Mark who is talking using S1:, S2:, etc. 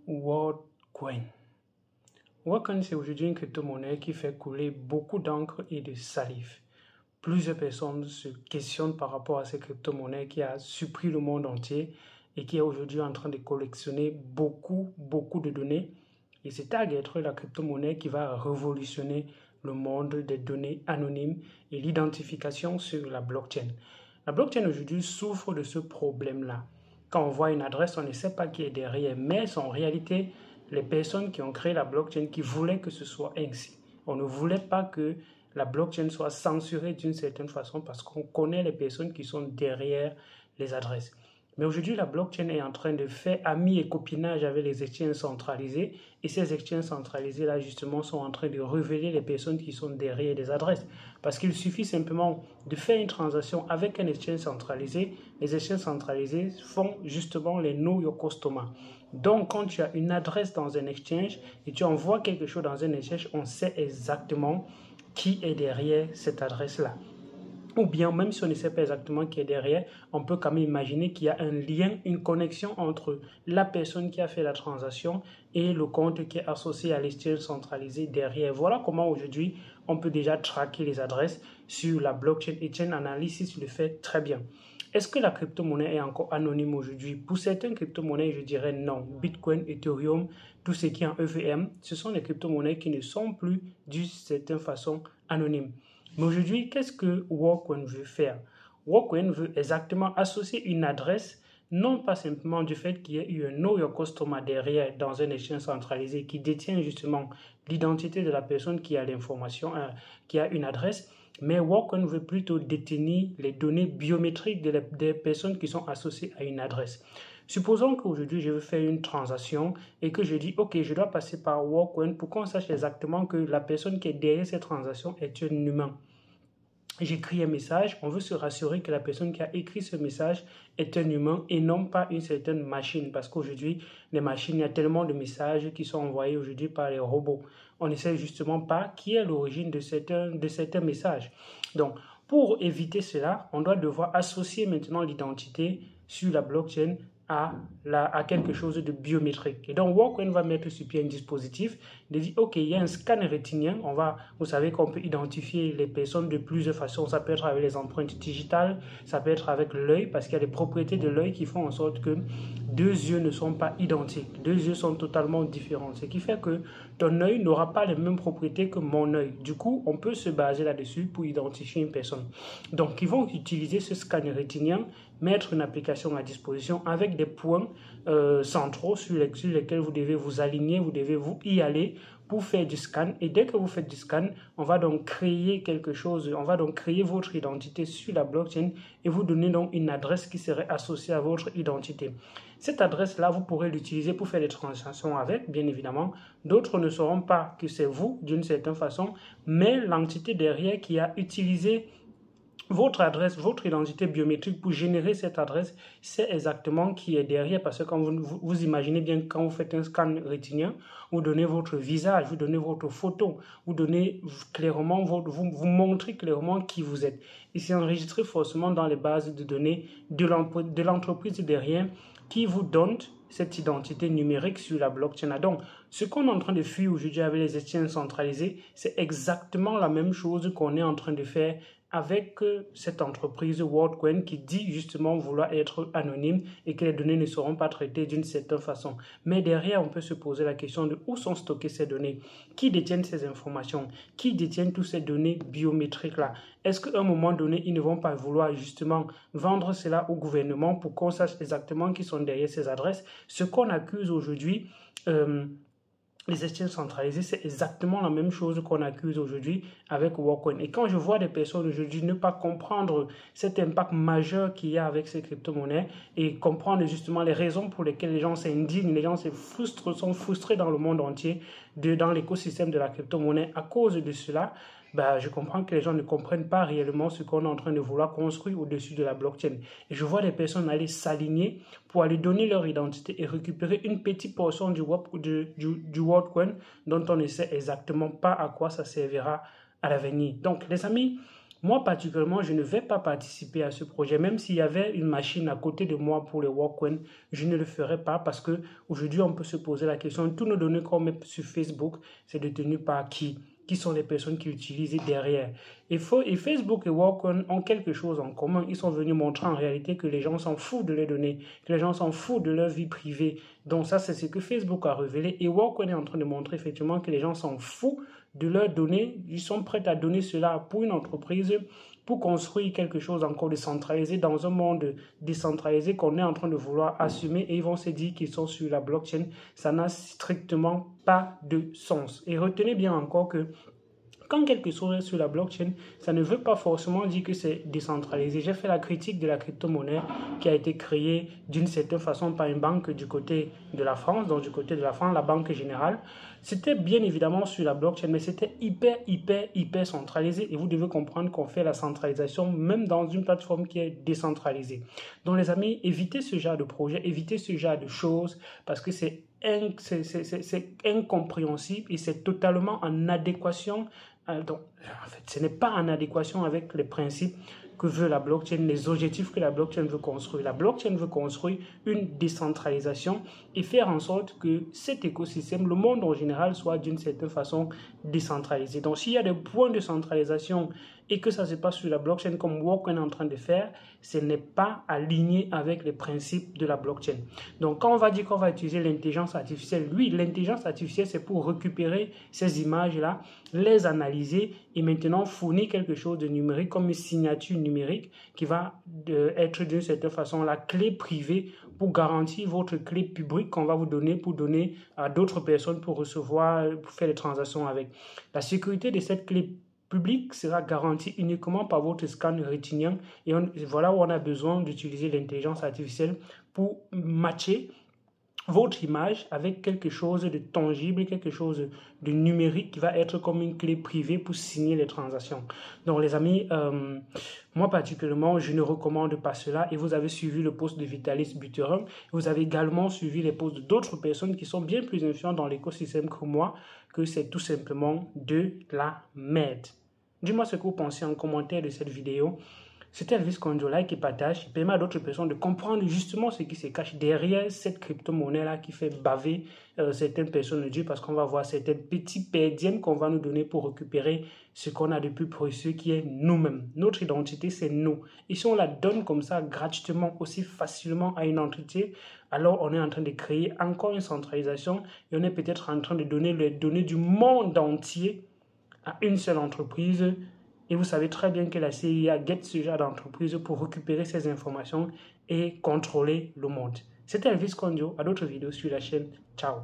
S1: Worldcoin. Worldcoin, c'est aujourd'hui une crypto-monnaie qui fait couler beaucoup d'encre et de salive. Plusieurs personnes se questionnent par rapport à cette crypto-monnaie qui a surpris le monde entier et qui est aujourd'hui en train de collectionner beaucoup de données. Et c'est tag être la crypto-monnaie qui va révolutionner le monde des données anonymes et l'identification sur la blockchain. La blockchain aujourd'hui souffre de ce problème-là. Quand on voit une adresse, on ne sait pas qui est derrière, mais c'est en réalité les personnes qui ont créé la blockchain qui voulaient que ce soit ainsi. On ne voulait pas que la blockchain soit censurée d'une certaine façon parce qu'on connaît les personnes qui sont derrière les adresses. Mais aujourd'hui, la blockchain est en train de faire amis et copinage avec les exchanges centralisés. Et ces exchanges centralisés-là, justement, sont en train de révéler les personnes qui sont derrière les adresses. Parce qu'il suffit simplement de faire une transaction avec un exchange centralisé. Les exchanges centralisés font justement les know your customer. Donc, quand tu as une adresse dans un exchange et tu envoies quelque chose dans un exchange, on sait exactement qui est derrière cette adresse-là. Ou bien, même si on ne sait pas exactement qui est derrière, on peut quand même imaginer qu'il y a un lien, une connexion entre la personne qui a fait la transaction et le compte qui est associé à l'exchange centralisé derrière. Voilà comment aujourd'hui, on peut déjà traquer les adresses sur la blockchain et Chain Analysis le fait très bien. Est-ce que la crypto-monnaie est encore anonyme aujourd'hui? Pour certaines crypto-monnaies, je dirais non. Bitcoin, Ethereum, tout ce qui est en EVM, ce sont des crypto-monnaies qui ne sont plus d'une certaine façon anonymes. Mais aujourd'hui, qu'est-ce que Worldcoin veut faire? Worldcoin veut exactement associer une adresse, non pas simplement du fait qu'il y ait eu un Know Your Customer derrière dans un échange centralisé qui détient justement l'identité de la personne qui a l'information, qui a une adresse, mais Worldcoin veut plutôt détenir les données biométriques des personnes qui sont associées à une adresse. Supposons qu'aujourd'hui, je veux faire une transaction et que je dis, OK, je dois passer par Worldcoin pour qu'on sache exactement que la personne qui est derrière cette transaction est un humain. J'écris un message, on veut se rassurer que la personne qui a écrit ce message est un humain et non pas une certaine machine. Parce qu'aujourd'hui, les machines, il y a tellement de messages qui sont envoyés aujourd'hui par les robots. On ne sait justement pas qui est l'origine de certains messages. Donc, pour éviter cela, on doit devoir associer maintenant l'identité sur la blockchain à quelque chose de biométrique. Et donc, Worldcoin va mettre sur pied un dispositif de dire, OK, il y a un scan rétinien. Vous savez qu'on peut identifier les personnes de plusieurs façons. Ça peut être avec les empreintes digitales, ça peut être avec l'œil, parce qu'il y a des propriétés de l'œil qui font en sorte que deux yeux ne sont pas identiques. Deux yeux sont totalement différents. Ce qui fait que ton œil n'aura pas les mêmes propriétés que mon œil. Du coup, on peut se baser là-dessus pour identifier une personne. Donc, ils vont utiliser ce scan rétinien, mettre une application à disposition avec des points centraux sur lesquels vous devez vous aligner, vous devez vous y aller pour faire du scan. Et dès que vous faites du scan, on va donc créer quelque chose, on va donc créer votre identité sur la blockchain et vous donner donc une adresse qui serait associée à votre identité. Cette adresse-là, vous pourrez l'utiliser pour faire des transactions avec, bien évidemment. D'autres ne sauront pas que c'est vous d'une certaine façon, mais l'entité derrière qui a utilisé votre adresse, votre identité biométrique pour générer cette adresse, c'est exactement qui est derrière parce que quand vous imaginez bien quand vous faites un scan rétinien, vous donnez votre visage, vous donnez votre photo, vous donnez clairement, vous montrez clairement qui vous êtes. Et c'est enregistré forcément dans les bases de données de l'entreprise derrière qui vous donne cette identité numérique sur la blockchain. Donc, ce qu'on est en train de faire aujourd'hui avec les exchanges centralisés, c'est exactement la même chose qu'on est en train de faire avec cette entreprise Worldcoin qui dit justement vouloir être anonyme et que les données ne seront pas traitées d'une certaine façon. Mais derrière, on peut se poser la question de où sont stockées ces données, qui détiennent ces informations, qui détiennent toutes ces données biométriques-là. Est-ce qu'à un moment donné, ils ne vont pas vouloir justement vendre cela au gouvernement pour qu'on sache exactement qui sont derrière ces adresses? Ce qu'on accuse aujourd'hui, les exchanges centralisés, c'est exactement la même chose qu'on accuse aujourd'hui avec Worldcoin. Et quand je vois des personnes aujourd'hui ne pas comprendre cet impact majeur qu'il y a avec ces crypto-monnaies et comprendre justement les raisons pour lesquelles les gens s'indignent, les gens sont frustrés dans le monde entier, dans l'écosystème de la crypto-monnaie à cause de cela, je comprends que les gens ne comprennent pas réellement ce qu'on est en train de vouloir construire au-dessus de la blockchain. Et je vois des personnes aller s'aligner pour aller donner leur identité et récupérer une petite portion du Worldcoin dont on ne sait exactement pas à quoi ça servira à l'avenir. Donc, les amis, Moi, particulièrement, je ne vais pas participer à ce projet. Même s'il y avait une machine à côté de moi pour les walk-coins, je ne le ferai pas parce qu'aujourd'hui, on peut se poser la question, toutes nos données qu'on met sur Facebook, c'est détenu par qui? Qui sont les personnes qui utilisent derrière. Et Facebook et Walkon ont quelque chose en commun. Ils sont venus montrer en réalité que les gens s'en foutent de leurs données, que les gens s'en foutent de leur vie privée. Donc ça, c'est ce que Facebook a révélé. Et Walkon est en train de montrer effectivement que les gens s'en foutent de leurs données. Ils sont prêts à donner cela pour une entreprise, pour construire quelque chose encore décentralisé dans un monde décentralisé qu'on est en train de vouloir assumer, et ils vont se dire qu'ils sont sur la blockchain. Ça n'a strictement pas de sens. Et retenez bien encore que quand quelque chose est sur la blockchain, ça ne veut pas forcément dire que c'est décentralisé. J'ai fait la critique de la crypto-monnaie qui a été créée d'une certaine façon par une banque du côté de la France, donc du côté de la France, la Banque Générale. C'était bien évidemment sur la blockchain, mais c'était hyper centralisé. Et vous devez comprendre qu'on fait la centralisation même dans une plateforme qui est décentralisée. Donc les amis, évitez ce genre de projet, évitez ce genre de choses parce que c'est incompréhensible et c'est totalement en adéquation. Donc, en fait, ce n'est pas en adéquation avec les principes que veut la blockchain, les objectifs que la blockchain veut construire. La blockchain veut construire une décentralisation et faire en sorte que cet écosystème, le monde en général, soit d'une certaine façon décentralisé. Donc, s'il y a des points de centralisation et que ça se passe sur la blockchain comme Walkon est en train de faire, ce n'est pas aligné avec les principes de la blockchain. Donc, quand on va dire qu'on va utiliser l'intelligence artificielle, oui, l'intelligence artificielle, c'est pour récupérer ces images-là, les analyser et maintenant fournir quelque chose de numérique comme une signature numérique qui va être d'une certaine façon la clé privée pour garantir votre clé publique qu'on va vous donner pour donner à d'autres personnes pour recevoir, pour faire des transactions avec. La sécurité de cette clé publique sera garantie uniquement par votre scan rétinien et voilà où on a besoin d'utiliser l'intelligence artificielle pour matcher votre image avec quelque chose de tangible, quelque chose de numérique qui va être comme une clé privée pour signer les transactions. Donc les amis, moi particulièrement, je ne recommande pas cela et vous avez suivi le post de Vitalis Buterin. Vous avez également suivi les posts d'autres personnes qui sont bien plus influentes dans l'écosystème que moi, que c'est tout simplement de la merde. Dis-moi ce que vous pensez en commentaire de cette vidéo. C'était Elvis Konjo, like et partage. Il permet à d'autres personnes de comprendre justement ce qui se cache derrière cette crypto-monnaie-là qui fait baver certaines personnes de Dieu parce qu'on va voir certaines petites perdièmes qu'on va nous donner pour récupérer ce qu'on a de plus précieux qui est nous-mêmes. Notre identité, c'est nous. Et si on la donne comme ça gratuitement, aussi facilement à une entité, alors on est en train de créer encore une centralisation et on est peut-être en train de donner les données du monde entier à une seule entreprise. Et vous savez très bien que la CIA guette ce genre d'entreprise pour récupérer ces informations et contrôler le monde. C'était Elvis Konjo, à d'autres vidéos sur la chaîne. Ciao.